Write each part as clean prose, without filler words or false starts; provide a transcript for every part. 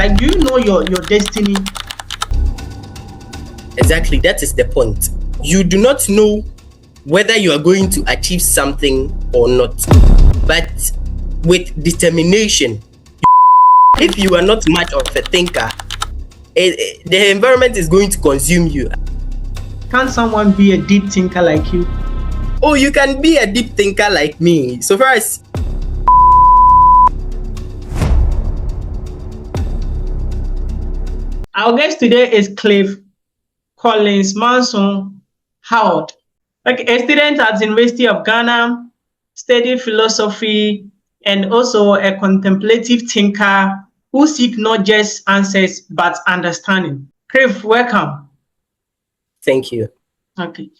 Like, do you know your destiny? Exactly, that is the point. You do not know whether you are going to achieve something or not. But with determination, if you are not much of a thinker, the environment is going to consume you. Can someone be a deep thinker like you? Oh, you can be a deep thinker like me. So far as our guest today is Cliff Collins Manso Howard. Like a student at the University of Ghana, studied philosophy, and also a contemplative thinker who seek not just answers but understanding. Cliff, welcome. Thank you. Okay.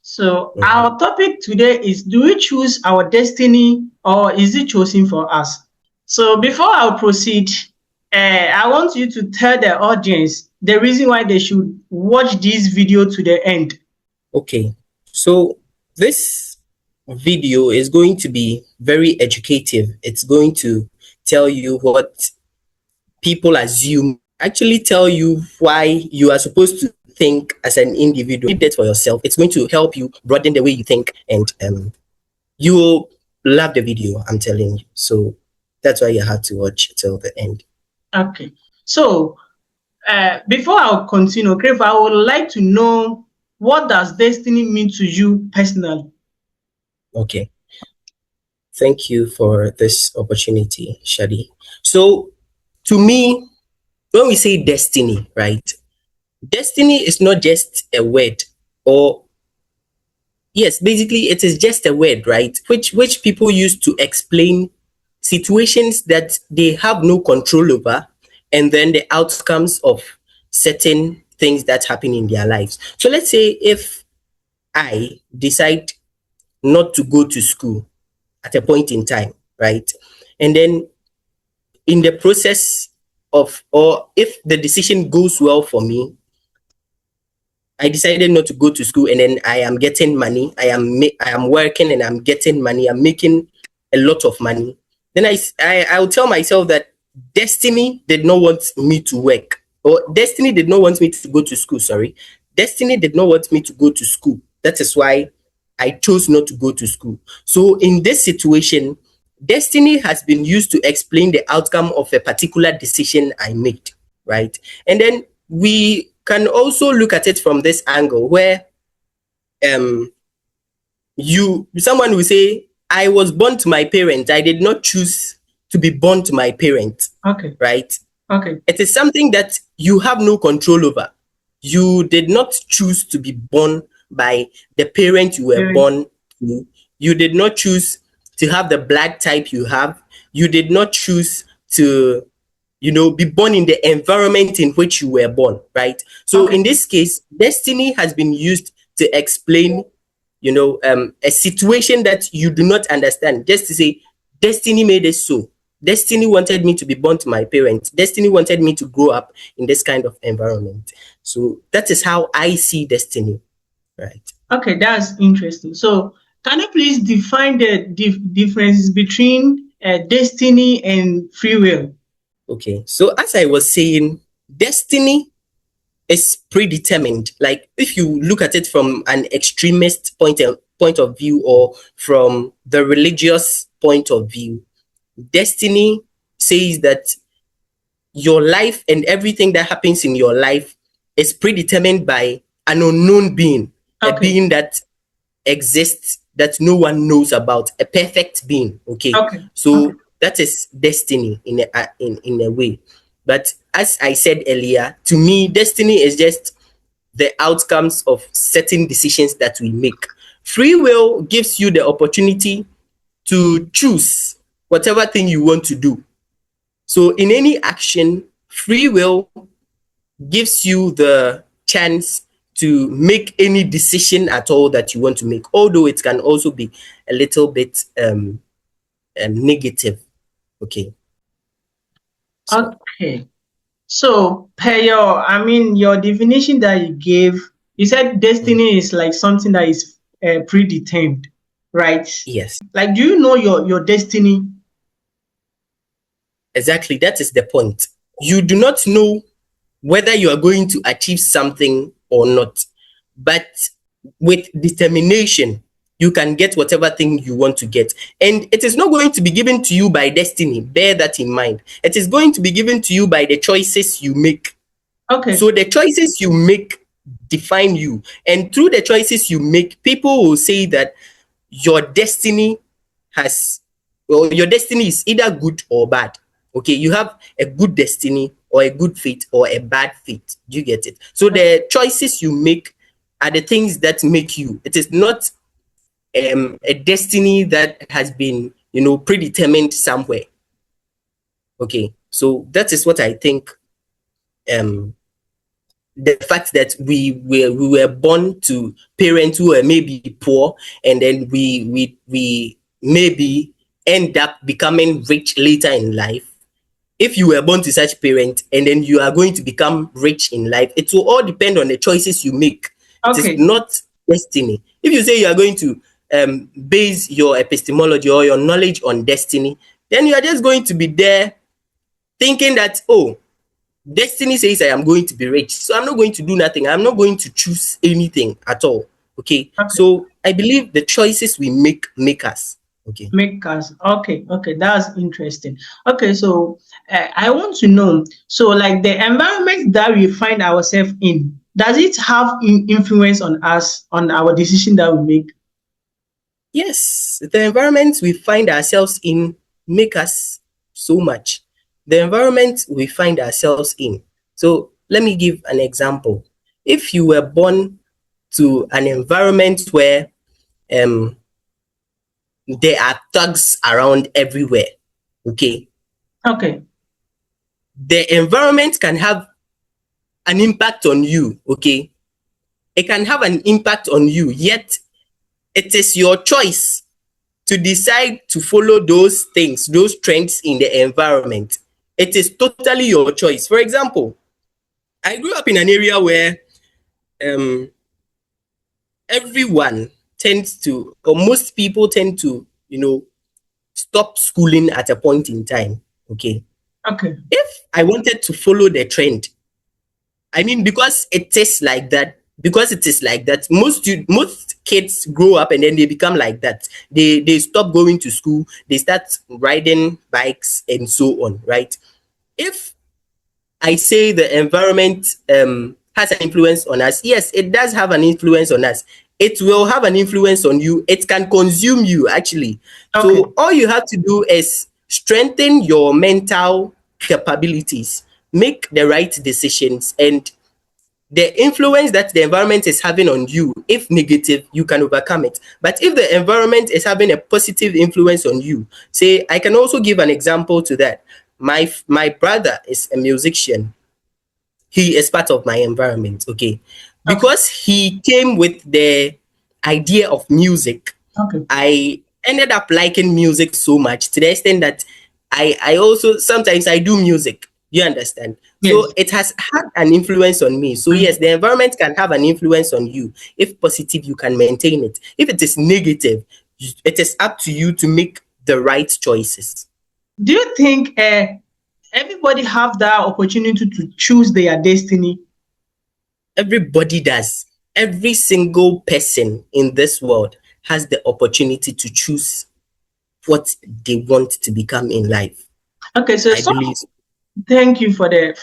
So our topic today is, do we choose our destiny or is it chosen for us? So before I proceed, I want you to tell the audience the reason why they should watch this video to the end. Okay. So this video is going to be very educative. It's going to tell you what people assume, actually tell you why you are supposed to think as an individual. Read that for yourself. It's going to help you broaden the way you think, and you will love the video, I'm telling you. So that's why you have to watch till the end. Okay. So before I continue, Cliff, I would like to know, what does destiny mean to you personally? Okay. Thank you for this opportunity, Shaddy. So to me, when we say destiny, right? Destiny is not just a word, or yes, basically it is just a word, right? Which people use to explain situations that they have no control over, and then the outcomes of certain things that happen in their lives. So let's say if I decide not to go to school at a point in time, right? And then in the process of, or if the decision goes well for me, I decided not to go to school, and then I am getting money. I am working and I'm getting money. I'm making a lot of money. Then I'll tell myself that destiny did not want me to work, or destiny did not want me to go to school. Sorry, destiny did not want me to go to school. That is why I chose not to go to school. So in this situation, destiny has been used to explain the outcome of a particular decision I made, right? And then we can also look at it from this angle where someone will say, I was born to my parents. I did not choose to be born to my parents. Okay. Right? Okay. It is something that you have no control over. You did not choose to be born by the parent you were born to. You did not choose to have the blood type you have. You did not choose to, be born in the environment in which you were born, right? So in this case, destiny has been used to explain, a situation that you do not understand. Just to say, destiny made it so. Destiny wanted me to be born to my parents. Destiny wanted me to grow up in this kind of environment. So that is how I see destiny, right? Okay, that's interesting. So can you please define the differences between destiny and free will? Okay, so as I was saying, destiny is predetermined. Like if you look at it from an extremist point of view, or from the religious point of view, destiny says that your life and everything that happens in your life is predetermined by an unknown being, a being that exists that no one knows about, a perfect being. So that is destiny in a way. But as I said earlier, to me, destiny is just the outcomes of certain decisions that we make. Free will gives you the opportunity to choose whatever thing you want to do. So in any action, free will gives you the chance to make any decision at all that you want to make, although it can also be a little bit negative. Okay. So per your definition that you gave, you said destiny is like something that is predetermined, right? Yes. Like, do you know your destiny? Exactly. That is the point. you do not know whether you are going to achieve something or not. But with determination, you can get whatever thing you want to get. And it is not going to be given to you by destiny. Bear that in mind. It is going to be given to you by the choices you make. Okay. So the choices you make define you. And through the choices you make, people will say that your destiny has, well, your destiny is either good or bad. Okay, you have a good destiny or a good fate or a bad fate. Do you get it? So the choices you make are the things that make you. It is not a destiny that has been, predetermined somewhere. Okay, so that is what I think. The fact that we were born to parents who were maybe poor, and then we maybe end up becoming rich later in life. If you were born to such parents and then you are going to become rich in life, it will all depend on the choices you make. It is Okay. not destiny. If you say you are going to base your epistemology or your knowledge on destiny, then you are just going to be there thinking that, oh, destiny says I am going to be rich, so I'm not going to do nothing. I'm not going to choose anything at all. Okay. Okay. So I believe the choices we make us. Okay. Make us okay. Okay, that's interesting. Okay, so I want to know. So, like the environment that we find ourselves in, does it have influence on us on our decision that we make? Yes, the environment we find ourselves in make us so much. The environment we find ourselves in. So let me give an example. If you were born to an environment where um there are thugs around everywhere, okay, Okay. the environment can have an impact on you, okay. It can have an impact on you, yet it is your choice to decide to follow those things, those trends in the environment. It is totally your choice. For example, I grew up in an area where um, everyone tends to, or most people tend to, stop schooling at a point in time. Okay. Okay. If I wanted to follow the trend, I mean, because it is like that, most kids grow up and then they become like that. They stop going to school, they start riding bikes and so on, right? If I say the environment has an influence on us, yes, it does have an influence on us. It will have an influence on you. It can consume you actually. Okay. So all you have to do is strengthen your mental capabilities, make the right decisions, and the influence that the environment is having on you, if negative, you can overcome it. But if the environment is having a positive influence on you, say, I can also give an example to that. My brother is a musician. He is part of my environment, okay? Okay. Because he came with the idea of music, Okay. I ended up liking music so much to the extent that I also sometimes I do music. You understand? Yes. So it has had an influence on me. So yes, the environment can have an influence on you. If positive, you can maintain it. If it is negative, it is up to you to make the right choices. Do you think everybody have that opportunity to choose their destiny? Everybody does. Every single person in this world has the opportunity to choose what they want to become in life. Okay, so I believe so. thank you for that.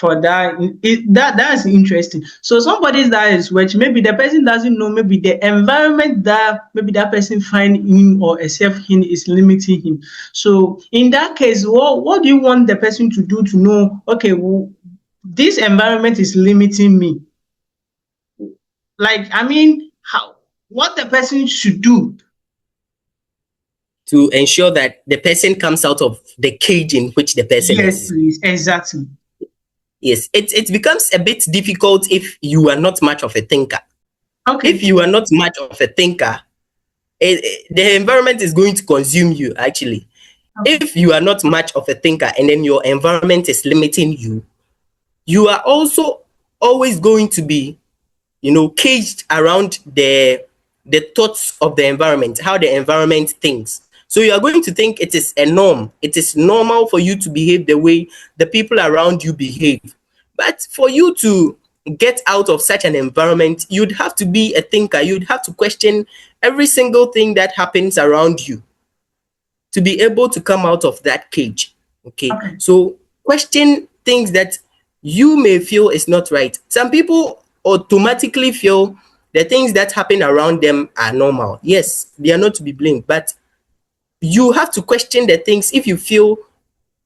That's interesting. So somebody that is which maybe the person doesn't know, maybe the environment that maybe that person find him or accept him is limiting him. So in that case, what do you want the person to do to know? Okay, well, this environment is limiting me. Like, I mean, how what the person should do? To ensure that the person comes out of the cage in which the person Yes, is. please, exactly. Yes, it becomes a bit difficult if you are not much of a thinker. If Okay, you are not much of a thinker, the environment is going to consume you actually. okay, If you are not much of a thinker and then your environment is limiting you, you are also always going to be, caged around the thoughts of the environment, how the environment thinks. So you are going to think it is a norm. It is normal for you to behave the way the people around you behave. But for you to get out of such an environment, you'd have to be a thinker. You'd have to question every single thing that happens around you to be able to come out of that cage. Okay. Okay. So question things that you may feel is not right. Some people automatically feel the things that happen around them are normal. Yes, they are not to be blamed, but you have to question the things if you feel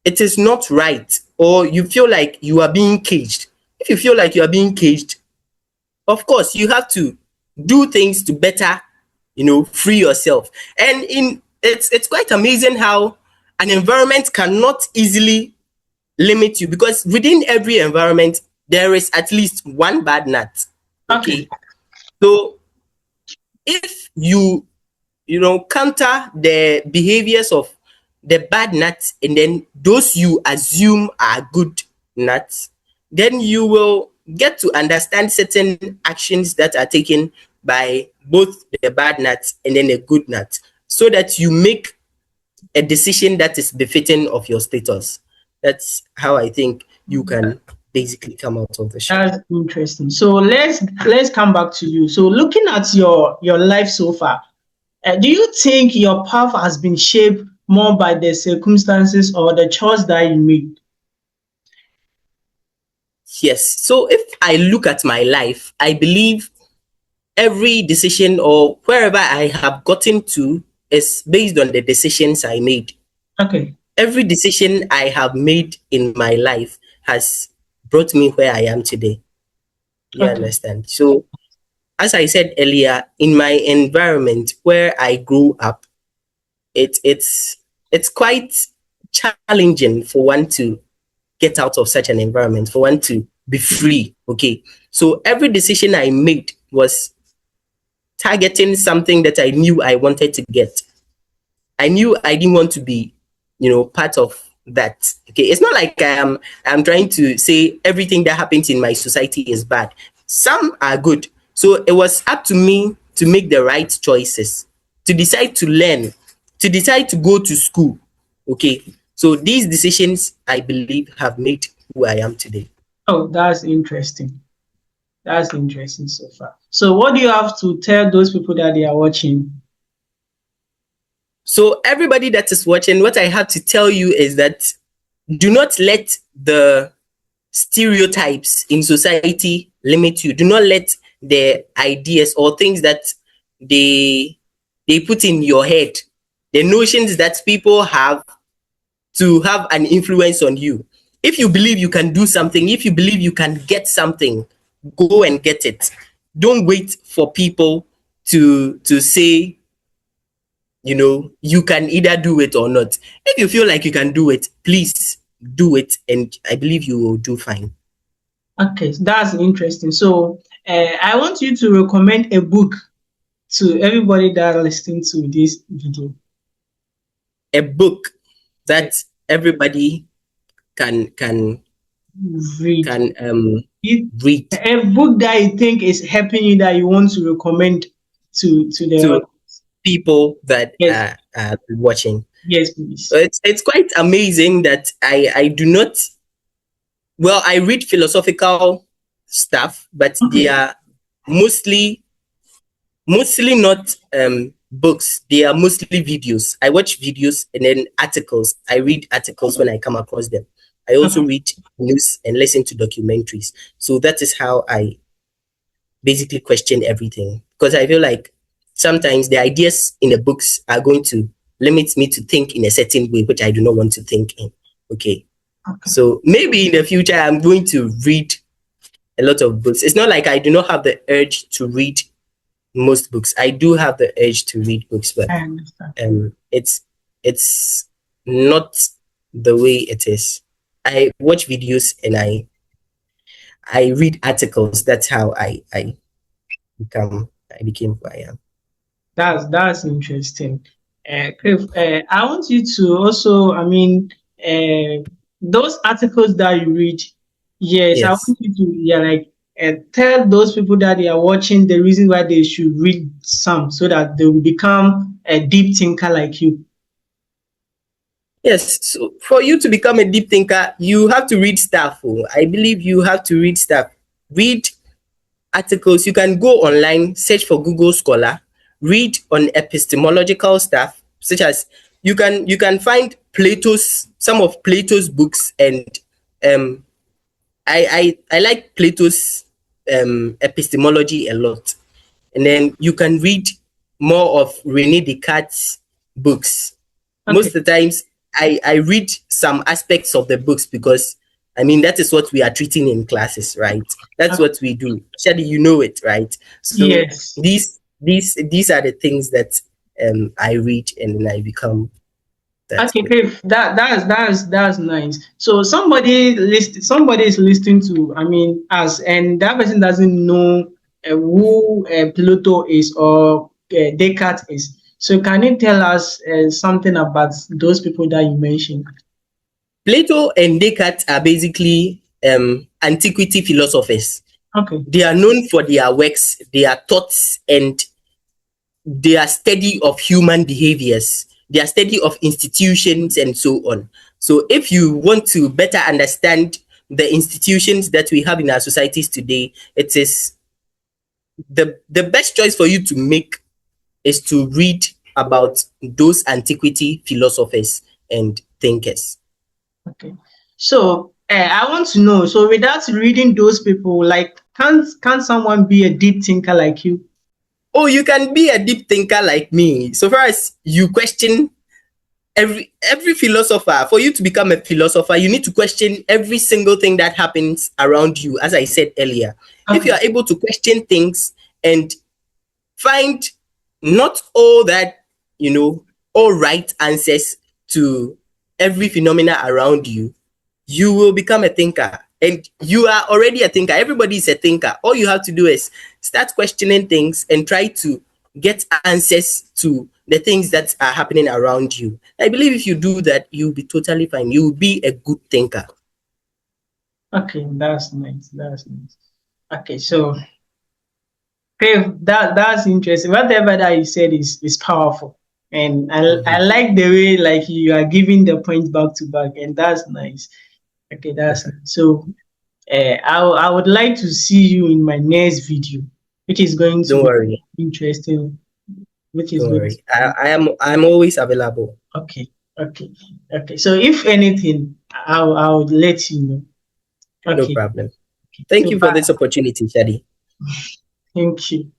it is not right, or you feel like you are being caged. If you feel like you are being caged, of course you have to do things to better, free yourself. And in it's quite amazing how an environment cannot easily limit you, because within every environment there is at least one bad nut. Okay. Okay. So if counter the behaviors of the bad nuts, and then those you assume are good nuts, then you will get to understand certain actions that are taken by both the bad nuts and then the good nuts, so that you make a decision that is befitting of your status. That's how I think you can basically come out of the show. That's interesting. So let's come back to you. So looking at your life so far, do you think your path has been shaped more by the circumstances or the choice that you made? Yes. So if I look at my life, I believe every decision or wherever I have gotten to is based on the decisions I made. Okay. Every decision I have made in my life has brought me where I am today. You Okay. understand? So, as I said earlier, in my environment where I grew up, it's quite challenging for one to get out of such an environment, for one to be free. Okay. So every decision I made was targeting something that I knew I wanted to get. I knew I didn't want to be, part of that. Okay. It's not like I'm trying to say everything that happens in my society is bad. Some are good. So it was up to me to make the right choices, to decide to learn, to decide to go to school. Okay. So these decisions, I believe, have made who I am today. Oh, that's interesting. That's interesting so far. So what do you have to tell those people that they are watching? So everybody that is watching, what I have to tell you is that do not let the stereotypes in society limit you. Do not let the ideas or things that they put in your head, the notions that people have to have an influence on you. If you believe you can do something, if you believe you can get something, go and get it. Don't wait for people to say, you can either do it or not. If you feel like you can do it, please do it, and I believe you will do fine. Okay, that's interesting. So I want you to recommend a book to everybody that are listening to this video. A book that everybody can Read. read. A book that you think is helping you that you want to recommend to the To audience. people that Yes, are watching. yes, please. It's quite amazing that I do not. Well, I read philosophical stuff, but they Okay. are mostly not books. They are mostly videos. I watch videos and then articles. I read articles when I come across them. I also Okay. read news and listen to documentaries. So that is how I basically question everything, because I feel like sometimes the ideas in the books are going to limit me to think in a certain way, which I do not want to think in. Okay. Okay. So maybe in the future, I'm going to read a lot of books. It's not like I do not have the urge to read most books. I do have the urge to read books, but I understand. it's not the way it is. I watch videos and I read articles. That's how I became who I am. That's interesting. Cliff, I want you to also, those articles that you read, yes, I Yes. want you to, yeah, like, tell those people that they are watching the reason why they should read some so that they will become a deep thinker like you. Yes, so for you to become a deep thinker, you have to read stuff. Oh. I believe you have to read stuff. Read articles. You can go online, search for Google Scholar, read on epistemological stuff, such as you can find Plato's some of Plato's books, and um I like Plato's epistemology a lot. And then you can read more of Rene Descartes' books. Okay. Most of the times I read some aspects of the books because I mean that is what we are treating in classes, right? That's what we do. Shadi, you know it, right? So Yes. these are the things that I read and then I become that Okay, way. Cliff, that's nice. So somebody is listening to, I mean, us, and that person doesn't know who Pluto is or Descartes is. So can you tell us something about those people that you mentioned? Plato and Descartes are basically antiquity philosophers. Okay. They are known for their works, their thoughts, and their study of human behaviors, their study of institutions, and so on. So, if you want to better understand the institutions that we have in our societies today, it is the best choice for you to make is to read about those antiquity philosophers and thinkers. Okay. So I want to know. So without reading those people, like, can someone be a deep thinker like you? Oh, you can be a deep thinker like me. So far as you question every philosopher, for you to become a philosopher, you need to question every single thing that happens around you, as I said earlier. If you Okay. are able to question things and find not all that, all right answers to every phenomena around you, you will become a thinker. And you are already a thinker. Everybody is a thinker. All you have to do is start questioning things and try to get answers to the things that are happening around you. I believe if you do that, you'll be totally fine. You will be a good thinker. Okay, that's nice. That's nice. Okay, so Dave, that's interesting. Whatever that you said is powerful, and I Mhm. like the way like you are giving the points back to back, and that's nice. Okay, that's nice. So I would like to see you in my next video, which is going to Don't be worry. interesting. Which is Don't going to worry. I, be I am I'm always available. okay, okay, okay. So if anything, I'll let you know. No Okay, problem. okay. Thank So you for bye. this opportunity, Shadi. Thank you.